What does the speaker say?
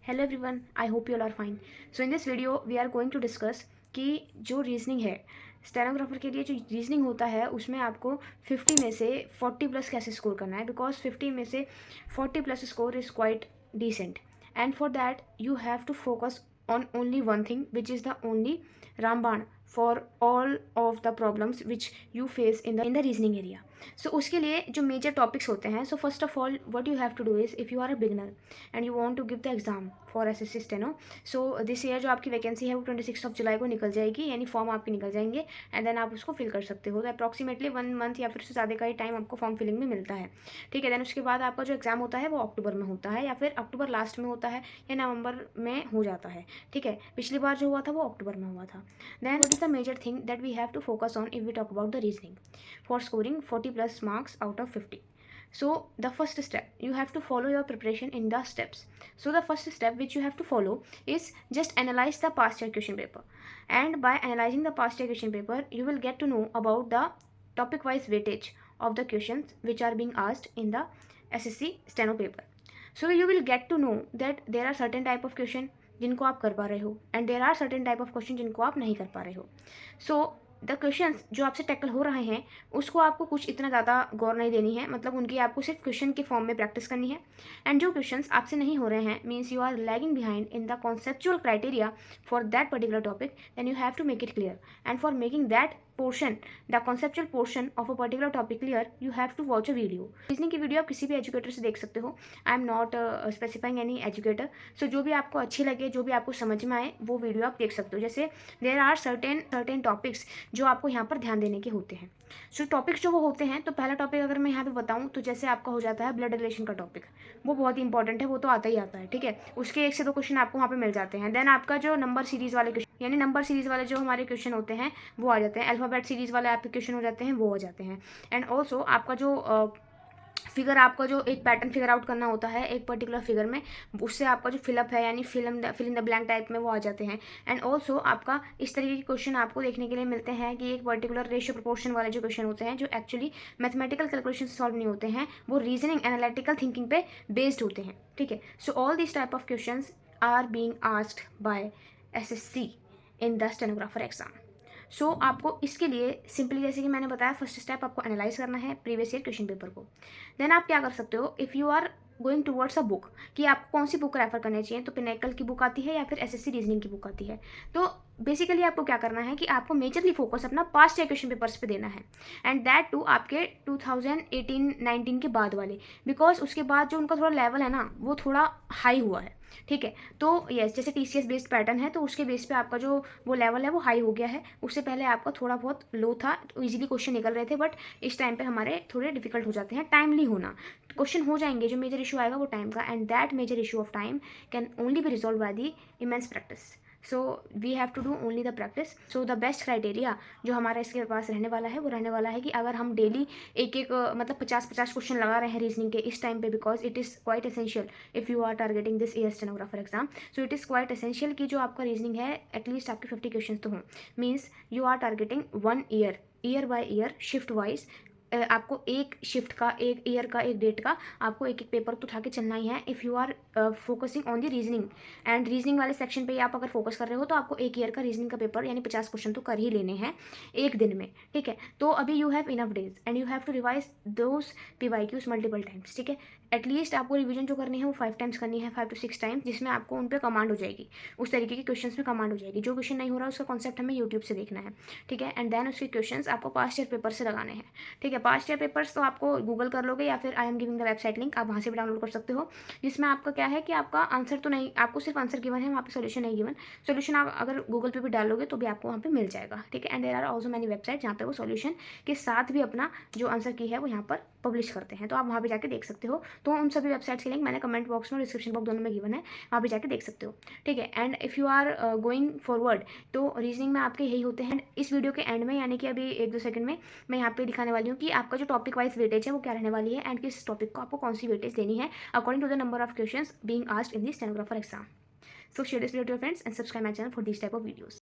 Hello everyone, I hope you all are fine. So in this video we are going to discuss कि जो reasoning है stenographer के लिए जो reasoning होता है उसमें आपको 50 में से 40 प्लस कैसे स्कोर करना है, बिकॉज 50 में से 40 plus score is quite decent and for that you have to focus on only one thing, which is the only रामबाण for all of the problems which you face in the reasoning area. So उसके लिए जो major topics होते हैं, so first of all what you have to do is, if you are a beginner and you want to give the exam for SSC Steno, so this year जो आपकी vacancy है वो 26 जुलाई को निकल जाएगी, यानी फॉर्म आपके निकल जाएंगे एंड देन आप उसको फिल कर सकते हो. तो अप्रॉक्सीमेटली 1 मंथ या फिर उससे ज़्यादा का ही टाइम आपको फॉर्म फिलिंग में मिलता है. ठीक है, देन उसके बाद आपका जो एग्ज़ाम होता है वो अक्टूबर में होता है, या फिर अक्टूबर लास्ट में होता है, या नवंबर में हो जाता है. ठीक है, पिछली बार जो हुआ था वो अक्टूबर में हुआ था. Then what is the major thing that we have to focus on if we talk about the reasoning for scoring 40 plus marks out of 50. So the first step, you have to follow your preparation in the steps. So the first step which you have to follow is just analyze the past year question paper, and by analyzing the past year question paper you will get to know about the topic wise weightage of the questions which are being asked in the SSC steno paper. So you will get to know that there are certain type of question जिनको आप कर पा रहे हो and there are certain type of question जिनको आप नहीं कर पा रहे हो. सो द क्वेश्चंस जो आपसे टैकल हो रहे हैं उसको आपको कुछ इतना ज़्यादा गौर नहीं देनी है, मतलब उनकी आपको सिर्फ क्वेश्चन के फॉर्म में प्रैक्टिस करनी है. एंड जो क्वेश्चंस आपसे नहीं हो रहे हैं means you are lagging behind in the conceptual criteria for that particular topic, then you have to make it clear. And for making that portion, the conceptual portion of a particular topic clear, you have to watch a video. Reasoning की video आप किसी भी educator से देख सकते हो. I am not specifying any educator. So जो भी आपको अच्छी लगे, जो भी आपको समझ में आए वो वीडियो आप देख सकते हो. जैसे देर आर सर्टेन टॉपिक्स जो आपको यहाँ पर ध्यान देने के होते हैं. सो टॉपिक्स जो वो होते हैं, तो पहला टॉपिक अगर मैं यहाँ पे बताऊँ तो जैसे आपका हो जाता है ब्लड रिलेशन का टॉपिक. वो बहुत ही इंपॉर्टेंट है, वो तो आता ही आता है. ठीक है, उसके 1 से 2 क्वेश्चन आपको वहाँ पे मिल जाते हैं. देन आपका जो नंबर सीरीज वाले क्वेश्चन, यानी नंबर सीरीज वाले जो हमारे क्वेश्चन होते हैं वो आ जाते हैं. अल्फ़ाबेट सीरीज वाले आपके क्वेश्चन हो जाते हैं, वो हो जाते हैं. एंड ऑल्सो आपका जो फिगर, आपका जो एक पैटर्न फिगर आउट करना होता है एक पर्टिकुलर फिगर में, उससे आपका जो फिलअप है यानी fill in the blank type में वो आ जाते हैं. एंड ऑल्सो आपका इस तरीके के क्वेश्चन आपको देखने के लिए मिलते हैं कि एक पर्टिकुलर रेशियो प्रोपोर्शन वाले जो क्वेश्चन होते हैं, जो एक्चुअली मैथमेटिकल कैलकुलेशन सॉल्व नहीं होते हैं, वो रीजनिंग एनालिटिकल थिंकिंग पे बेस्ड होते हैं. ठीक है, so all this type of question are being asked by SSC in the stenographer exam. So आपको इसके लिए सिंपली, जैसे कि मैंने बताया, फर्स्ट स्टेप आपको एनालाइज करना है प्रीवियस ईयर क्वेश्चन पेपर को. देन आप क्या कर सकते हो, if you are going towards a book, कि आपको कौन सी बुक रेफर करनी चाहिए, तो पिनेकल की बुक आती है या फिर SSC रीजनिंग की बुक आती है. तो बेसिकली आपको क्या करना है कि आपको मेजरली फोकस अपना पास्ट ईयर क्वेश्चन पेपर्स पे देना है, एंड दैट टू आपके 2018-19 के बाद वाले, बिकॉज उसके बाद जो उनका थोड़ा लेवल है ना वो थोड़ा हाई हुआ है. ठीक है, तो यस, जैसे TCS बेस्ड पैटर्न है तो उसके बेस पे आपका जो वो लेवल है वो हाई हो गया है. उससे पहले आपका थोड़ा बहुत लो था, तो ईजिली क्वेश्चन निकल रहे थे, बट इस टाइम पे हमारे थोड़े डिफिकल्ट हो जाते हैं. टाइमली होना, क्वेश्चन हो जाएंगे, जो मेजर इशू आएगा वो टाइम का, and that major issue of time can only be resolve by the immense practice. So we have to do only the practice. So the best criteria जो हमारा इसके पास रहने वाला है वो रहने वाला है कि अगर हम डेली एक मतलब 50-50 क्वेश्चन लगा रहे हैं रीजनिंग के इस टाइम पे, because it is quite essential if you are targeting this year stenographer exam. So it is quite essential कि जो आपका रीजनिंग है एटलीस्ट आपके 50 क्वेश्चन तो हों. Means you are targeting 1 year by year shift wise. आपको एक शिफ्ट का, एक ईयर का, एक डेट का आपको एक एक पेपर तो उठा के चलना ही है. If you are focusing on the reasoning, and reasoning वाले सेक्शन पे आप अगर फोकस कर रहे हो तो आपको एक ईयर का रीजनिंग का पेपर यानी 50 क्वेश्चन तो कर ही लेने हैं एक दिन में. ठीक है, तो अभी you have enough days and you have to revise those PYQs multiple times. ठीक है, एटलीस्ट आपको रिवीजन जो करनी है वो 5 टाइम्स करनी है, 5 to 6 टाइम्स, जिसमें आपको उन पर कमांड हो जाएगी, उस तरीके के क्वेश्चन में कमांड हो जाएगी. जो क्वेश्चन नहीं हो रहा उसका कॉन्सेप्ट हमें यूट्यूब से देखना है. ठीक है, एंड देन उसके क्वेश्चन आपको पास्ट ईयर पेपर से लगाने हैं. ठीक है, पास्ट ईयर पेपर्स तो आपको गूगल कर लोगे, या फिर I am giving the website link, आप वहाँ से भी डाउनलोड कर सकते हो, जिसमें आपका क्या है कि आपका आंसर तो नहीं, आपको सिर्फ आंसर गिवन है, वहाँ पे सोल्यूशन नहीं गिवन. सोल्यूशन आप अगर गूगल पे भी डालोगे तो भी आपको वहाँ पे मिल जाएगा. ठीक है, and there are also many website जहाँ पे वो सोल्यूशन के साथ भी अपना जो आंसर की है वो यहाँ पर पब्लिश करते हैं, तो आप वहाँ पे जाके देख सकते हो. तो उन सभी वेबसाइट्स के लिंक मैंने कमेंट बॉक्स में, डिस्क्रिप्शन बॉक्स दोनों में गिवन है, वहाँ पे जाके देख सकते हो. ठीक है, and if you are going forward, तो रीजनिंग में आपके यही होते हैं. इस वीडियो के एंड में, यानी कि अभी 1-2 सेकंड में, मैं यहाँ पे दिखाने वाली हूँ कि आपका जो टॉपिक वाइज वेटेज है वो क्या रहने वाली है, एंड किस टॉपिक को आपको कौन सी वेटेज देनी है according to the number of questions being asked in the stenographer exam. So share this video to your friends and subscribe my channel for these type of videos.